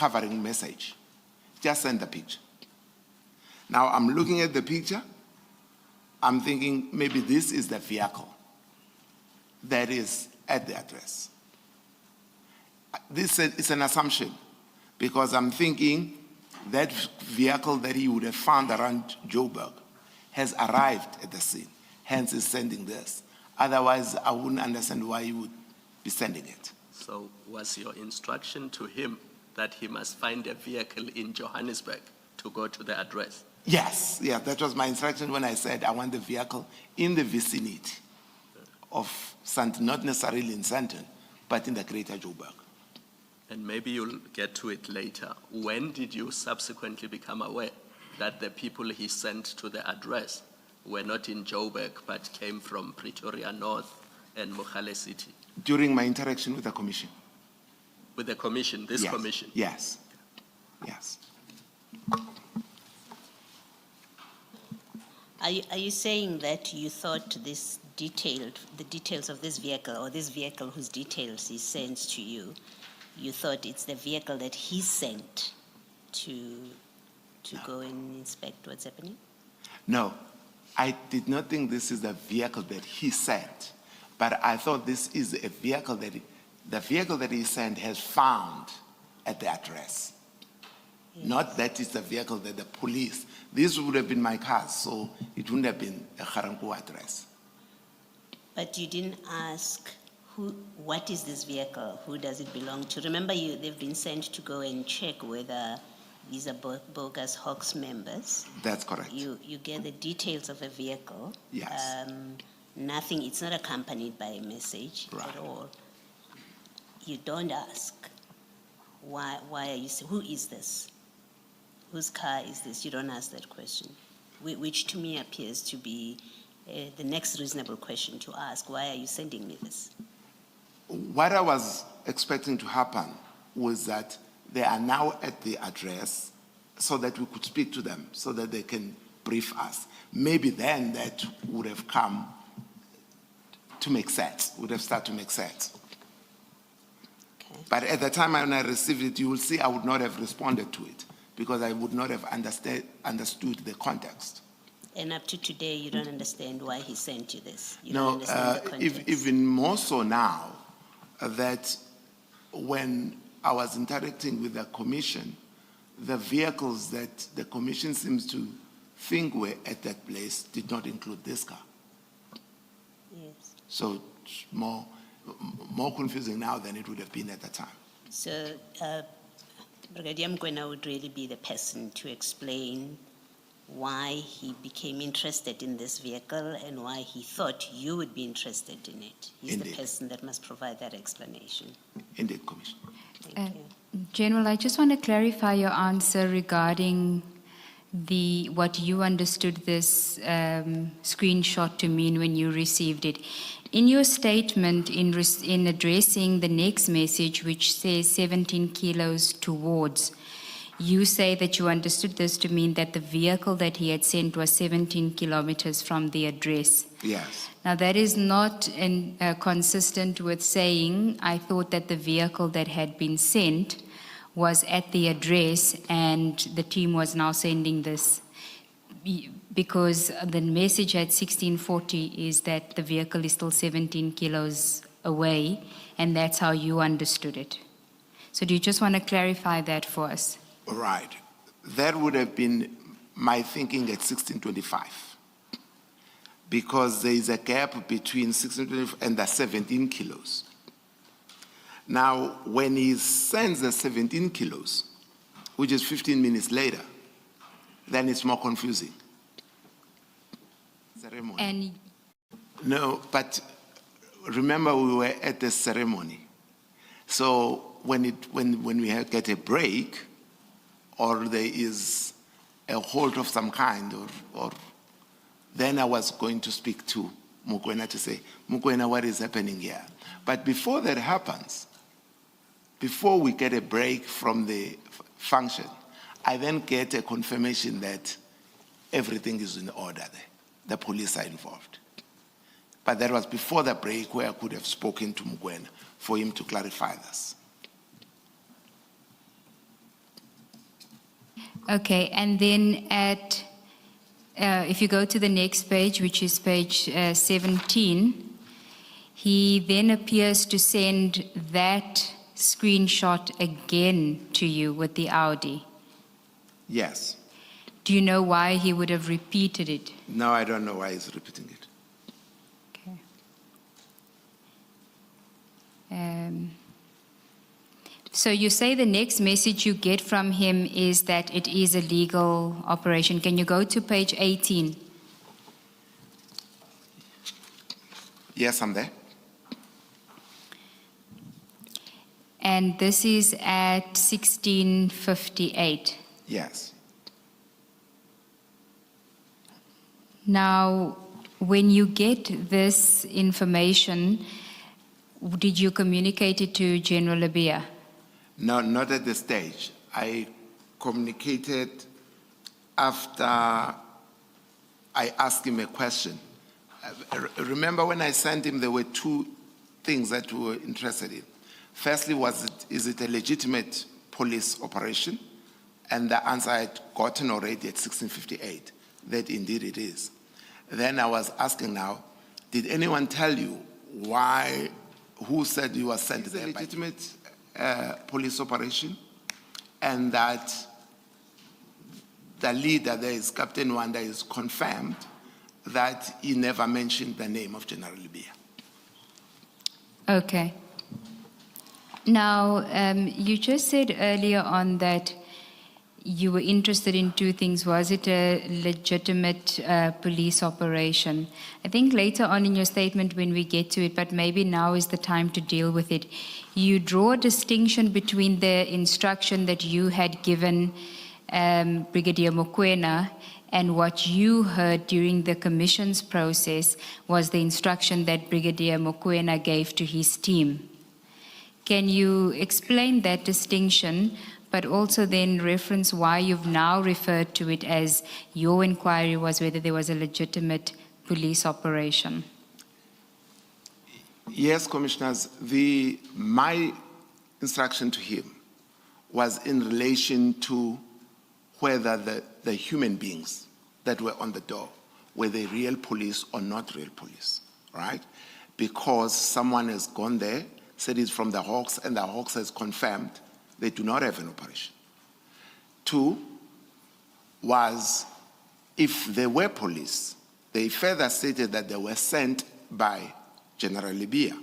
covering message. Just send the picture. Now I'm looking at the picture. I'm thinking maybe this is the vehicle that is at the address. This is an assumption because I'm thinking that vehicle that he would have found around Joburg has arrived at the scene, hence is sending this. Otherwise, I wouldn't understand why he would be sending it. So was your instruction to him that he must find a vehicle in Johannesburg to go to the address? Yes, yeah, that was my instruction when I said I want the vehicle in the vicinity of Sandton, not necessarily in Sandton, but in the greater Joburg. And maybe you'll get to it later. When did you subsequently become aware that the people he sent to the address were not in Joburg, but came from Pretoria North and Mogale City? During my interaction with the commission. With the commission, this yes. commission? Yes, yes. Are you saying that you thought the details of this vehicle, or this vehicle whose details he sends to you, you thought it's the vehicle that he sent to go and inspect what's happening? No, I did not think this is the vehicle that he sent, but I thought this is a vehicle that the vehicle that he sent has found at the address. Yes. Not that it's the vehicle that the police, this would have been my car, so it wouldn't have been a Garanku address. But you didn't ask what is this vehicle? Who does it belong to? Remember, they've been sent to go and check whether these are bogus Hawks members. That's correct. You get the details of a vehicle. Yes. Nothing, it's not accompanied by a message at all. You don't ask, why are you, who is this? Whose car is this? You don't ask that question, which to me appears to be the next reasonable question to ask. Why are you sending me this? What I was expecting to happen was that they are now at the address so that we could speak to them, so that they can brief us. Maybe then that would have come to make sense, would have started to make sense. Okay. But at the time when I received it, you will see I would not have responded to it because I would not have understood the context. And up to today, you don't understand why he sent you this? You No, don't understand the context? even more so now that when I was interacting with the commission, the vehicles that the commission seems to think were at that place did not include this car. Yes. So it's more confusing now than it would have been at the time. So Brigadier Mkwena would really be the person to explain why he became interested in this vehicle and why he thought you would be interested in it. He's Indeed. the person that must provide that explanation. Indeed, Commissioner. Thank you. General, I just want to clarify your answer regarding what you understood this screenshot to mean when you received it. In your statement in addressing the next message, which says 17 kilos towards, you say that you understood this to mean that the vehicle that he had sent was 17 kilometers from the address. Yes. Now, that is not consistent with saying, I thought that the vehicle that had been sent was at the address and the team was now sending this. Because the message at 1640 is that the vehicle is still 17 kilos away, and that's how you understood it. So do you just want to clarify that for us? Right. That would have been my thinking at 1625. Because there is a gap between 1625 and the 17 kilos. Now, when he sends the 17 kilos, which is 15 minutes later, then it's more confusing. Ceremony. And No, but remember we were at the ceremony. So when we get a break, or there is a halt of some kind, or then I was going to speak to Mokoena to say, Mokoena, what is happening here? But before that happens, before we get a break from the function, I then get a confirmation that everything is in order there. The police are involved. But that was before the break where I could have spoken to Mokoena for him to clarify this. Okay, and then if you go to the next page, which is page 17, he then appears to send that screenshot again to you with the Audi. Yes. Do you know why he would have repeated it? No, I don't know why he's repeating it. Okay. So you say the next message you get from him is that it is a legal operation. Can you go to page 18? Yes, I'm there. And this is at 16:58. Yes. Now, when you get this information, did you communicate it to General Labia? No, not at this stage. I communicated after I asked him a question. Remember when I sent him, there were two things that we were interested in. Firstly, is it a legitimate police operation? And the answer I had gotten already at 16:58, that indeed it is. Then I was asking now, did anyone tell you who said you were sent there? It's a legitimate police operation, and that the leader there is Captain Wanda is confirmed that he never mentioned the name of General Libya. Okay. Now, you just said earlier on that you were interested in two things. Was it a legitimate police operation? I think later on in your statement when we get to it, but maybe now is the time to deal with it, you draw a distinction between the instruction that you had given Brigadier Mokoena and what you heard during the commission's process was the instruction that Brigadier Mokoena gave to his team. Can you explain that distinction, but also then reference why you've now referred to it as your inquiry was whether there was a legitimate police operation? Yes, Commissioners, my instruction to him was in relation to whether the human beings that were on the door, were they real police or not real police, right? Because someone has gone there, said it's from the Hawks, and the Hawks has confirmed they do not have an operation. Two was, if they were police, they further stated that they were sent by General Libya.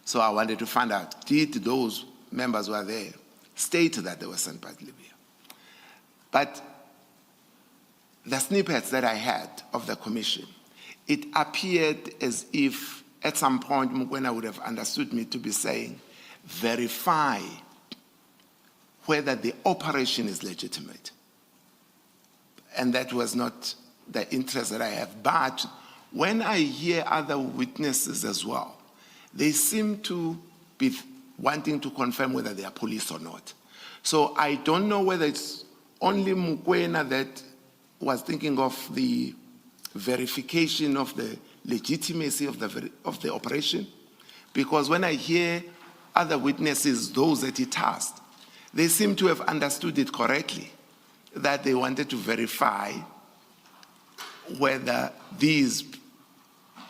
So I wanted to find out, did those members who were there state that they were sent by Libya? But the snippets that I had of the commission, it appeared as if at some point Mokoena would have understood me to be saying, verify whether the operation is legitimate. And that was not the interest that I have. But when I hear other witnesses as well, they seem to be wanting to confirm whether they are police or not. So I don't know whether it's only Mokoena that was thinking of the verification of the legitimacy of the operation, because when I hear other witnesses, those that he tasked, they seem to have understood it correctly, that they wanted to verify whether these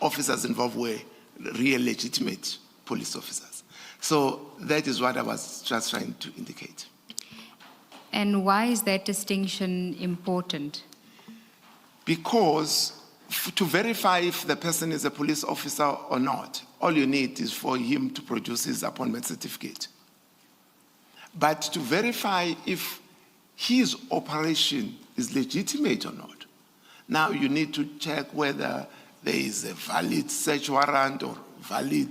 officers involved were real legitimate police officers. So that is what I was just trying to indicate. And why is that distinction important? Because to verify if the person is a police officer or not, all you need is for him to produce his appointment certificate. But to verify if his operation is legitimate or not, now you need to check whether there is a valid search warrant or valid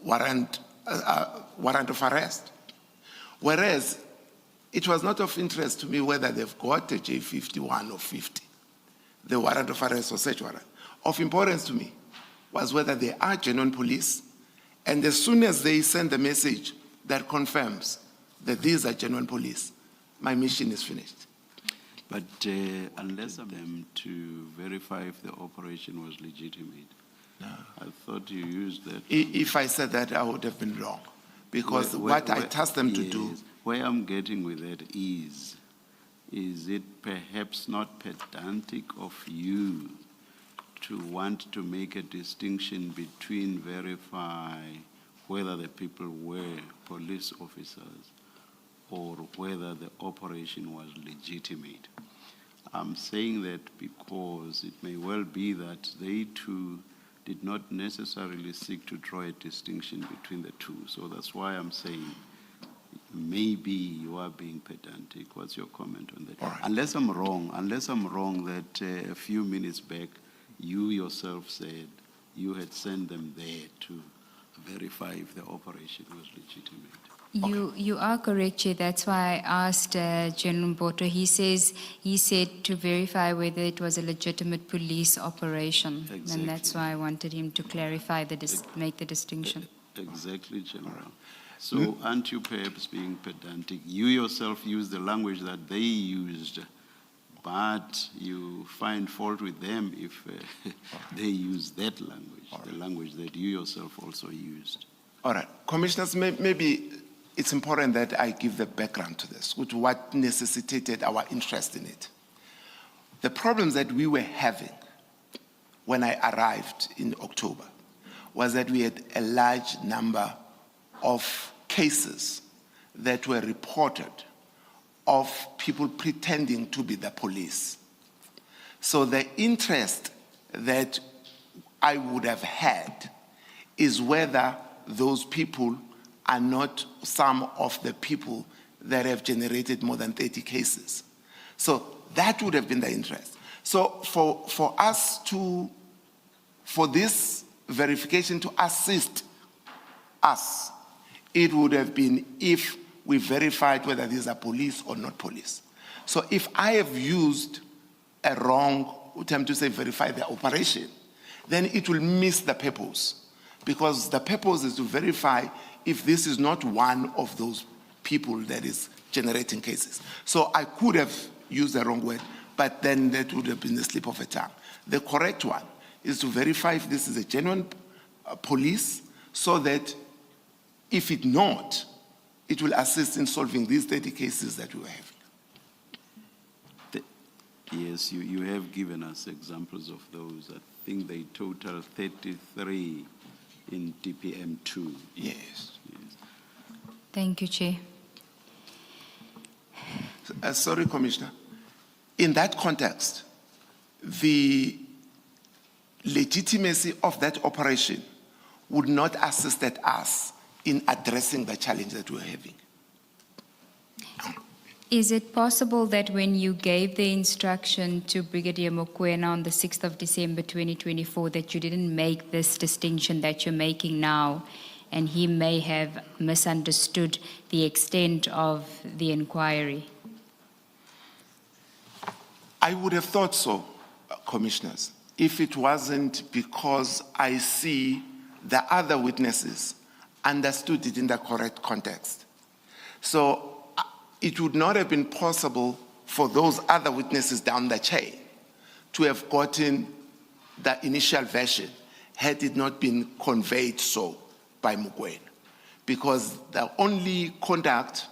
warrant of arrest. Whereas it was not of interest to me whether they've got a J51 or 50, the warrant of arrest or search warrant. Of importance to me was whether they are genuine police, and as soon as they send the message that confirms that these are genuine police, my mission is finished. But unless them to verify if the operation was legitimate, No. I thought you used that. If I said that, I would have been wrong, because what I tasked them to do. Where I'm getting with that is is it perhaps not pedantic of you to want to make a distinction between verify whether the people were police officers or whether the operation was legitimate? I'm saying that because it may well be that they too did not necessarily seek to draw a distinction between the two. So that's why I'm saying maybe you are being pedantic. What's your comment on that? All right. Unless I'm wrong that a few minutes back you yourself said you had sent them there to verify if the operation was legitimate. You are correct, Chair. That's why I asked Gen Mbotho. He said to verify whether it was a legitimate police operation. Exactly. And that's why I wanted him to clarify, make the distinction. Exactly, General. So aren't you perhaps being pedantic? You yourself used the language that they used, but you find fault with them if they use that language, the language that you yourself also used. All right, commissioners, maybe it's important that I give the background to this, which what necessitated our interest in it. The problems that we were having when I arrived in October was that we had a large number of cases that were reported of people pretending to be the police. So the interest that I would have had is whether those people are not some of the people that have generated more than 30 cases. So that would have been the interest. So for this verification to assist us, it would have been if we verified whether these are police or not police. So if I have used a wrong attempt to say verify the operation, then it will miss the purpose, because the purpose is to verify if this is not one of those people that is generating cases. So I could have used the wrong word, but then that would have been the slip of a tongue. The correct one is to verify if this is a genuine police, so that if it not, it will assist in solving these 30 cases that we were having. Yes, you have given us examples of those. I think they total 33 in DPM2. Yes. Thank you, Chair. Sorry, Commissioner. In that context, the legitimacy of that operation would not assist us in addressing the challenge that we're having. Is it possible that when you gave the instruction to Brigadier Mokoena on the 6th of December 2024 that you didn't make this distinction that you're making now, and he may have misunderstood the extent of the inquiry? I would have thought so, Commissioners, if it wasn't because I see the other witnesses understood it in the correct context. So it would not have been possible for those other witnesses down the chain to have gotten the initial version had it not been conveyed so by Mokoena. Because the only contact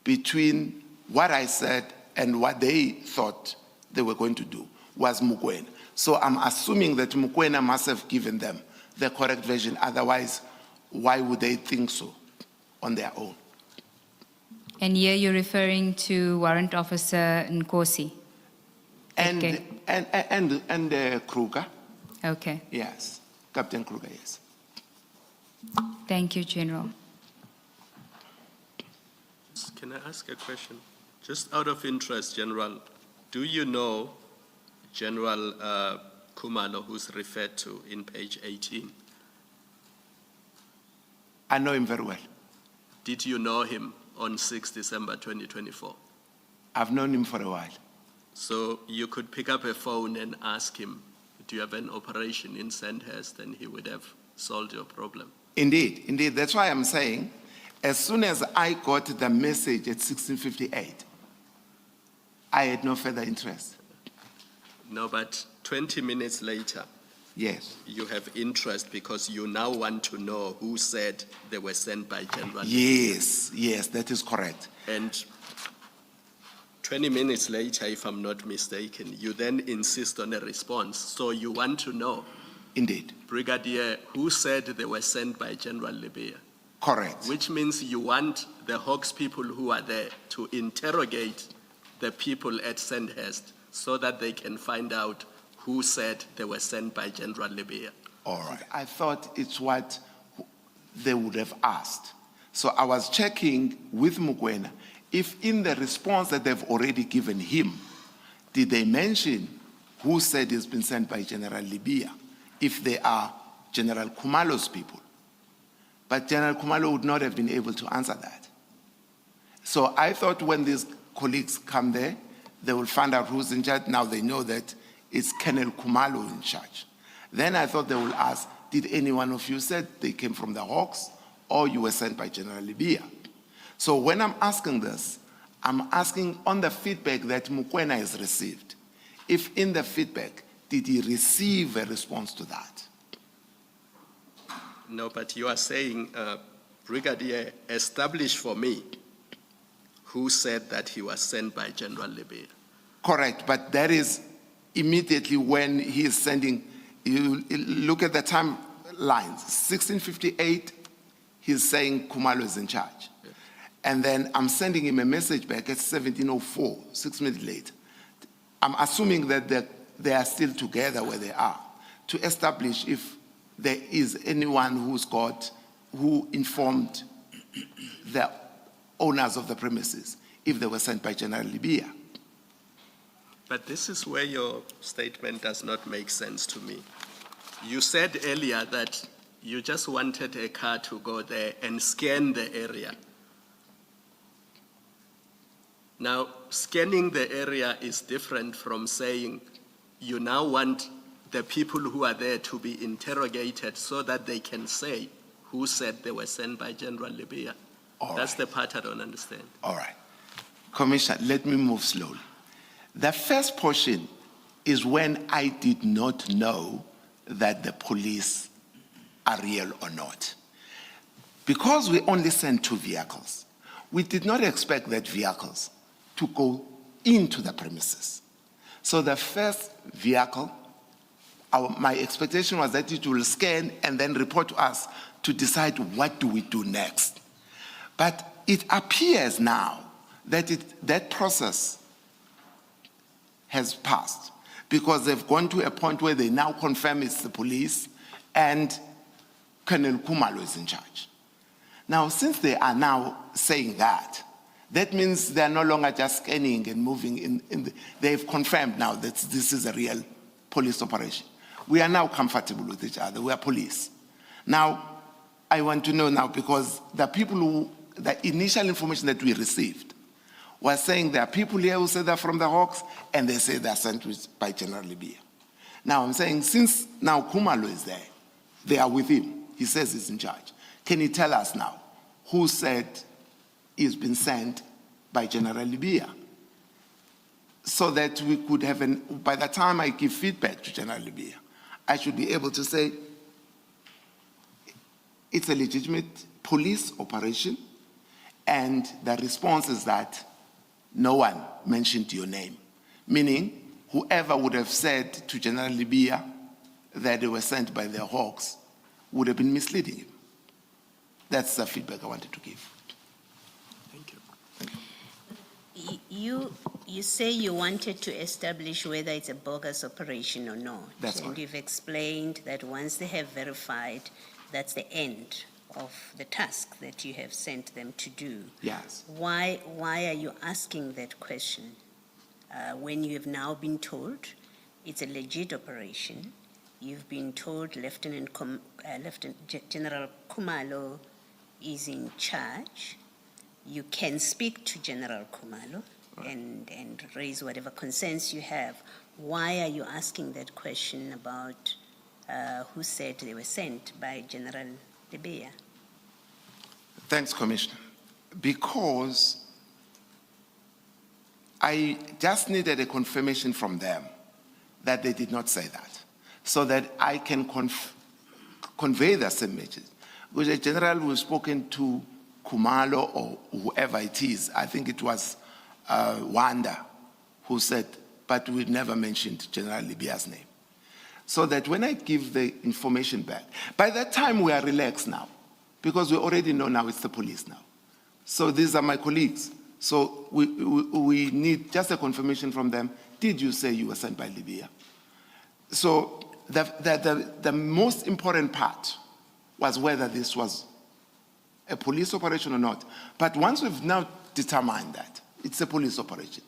between what I said and what they thought they were going to do was Mokoena. So I'm assuming that Mokoena must have given them the correct version. Otherwise, why would they think so on their own? And here you're referring to Warrant Officer Nkosi? And Okay. and Kruger, Okay. yes, Captain Kruger, yes. Thank you, General. Can I ask a question? Just out of interest, General, do you know General Khumalo, who's referred to in page 18? I know him very well. Did you know him on 6 December 2024? I've known him for a while. So you could pick up a phone and ask him, do you have an operation in Sandhurst? And he would have solved your problem. Indeed. That's why I'm saying, as soon as I got the message at 1658, I had no further interest. No, but 20 minutes later, Yes. you have interest because you now want to know who said they were sent by General. Yes, that is correct. And 20 minutes later, if I'm not mistaken, you then insist on a response. So you want to know, Indeed. Brigadier, who said they were sent by General Libya? Correct. Which means you want the Hawks people who are there to interrogate the people at Sandhurst so that they can find out who said they were sent by General Libya. All right. I thought it's what they would have asked. So I was checking with Mokoena if in the response that they've already given him, did they mention who said it's been sent by General Libya, if they are General Kumalo's people. But General Kumalo would not have been able to answer that. So I thought when these colleagues come there, they will find out who's in charge. Now they know that it's Colonel Kumalo in charge. Then I thought they will ask, did any one of you said they came from the Hawks or you were sent by General Libya? So when I'm asking this, I'm asking on the feedback that Mokoena has received. If in the feedback, did he receive a response to that? No, but you are saying, Brigadier, establish for me who said that he was sent by General Libya. Correct, but that is immediately when he is sending, you look at the timelines, 1658, he's saying Kumalo is in charge. Yeah. And then I'm sending him a message back at 1704, 6 minutes later. I'm assuming that they are still together where they are to establish if there is anyone who informed the owners of the premises if they were sent by General Libya. But this is where your statement does not make sense to me. You said earlier that you just wanted a car to go there and scan the area. Now, scanning the area is different from saying you now want the people who are there to be interrogated so that they can say who said they were sent by General Libya. That's the part I don't understand. All right. Commissioner, let me move slowly. The first portion is when I did not know that the police are real or not. Because we only sent 2 vehicles, we did not expect that vehicles to go into the premises. So the first vehicle, my expectation was that it will scan and then report to us to decide what do we do next. But it appears now that that process has passed because they've gone to a point where they now confirm it's the police and Colonel Kumalo is in charge. Now, since they are now saying that, that means they're no longer just scanning and moving they've confirmed now that this is a real police operation. We are now comfortable with each other. We are police. Now, I want to know now because the initial information that we received was saying there are people here who say they're from the Hawks and they say they're sent by General Libya. Now I'm saying since now Kumalo is there, they are with him. He says he's in charge. Can you tell us now who said he's been sent by General Libya? So that we could have, by the time I give feedback to General Libya, I should be able to say it's a legitimate police operation and the response is that no one mentioned your name, meaning whoever would have said to General Libya that they were sent by the Hawks would have been misleading him. That's the feedback I wanted to give. Thank you. You say you wanted to establish whether it's a bogus operation or not. That's and right. You've explained that once they have verified, that's the end of the task that you have sent them to do. Yes. Why are you asking that question when you have now been told it's a legit operation? You've been told Lieutenant General Kumalo is in charge. You can speak to General Kumalo and raise whatever concerns you have. Why are you asking that question about who said they were sent by General Libya? Thanks, Commissioner. Because I just needed a confirmation from them that they did not say that, so that I can convey the same message. Because a general who has spoken to Kumalo or whoever it is, I think it was Wanda, who said, but we never mentioned General Libya's name. So that when I give the information back, by that time we are relaxed now, because we already know now it's the police now. So these are my colleagues. So we need just a confirmation from them. Did you say you were sent by Libya? So the most important part was whether this was a police operation or not. But once we've now determined that it's a police operation,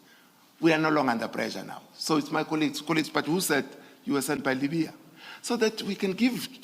we are no longer under pressure now. So it's my colleagues, but who said you were sent by Libya? So that we can give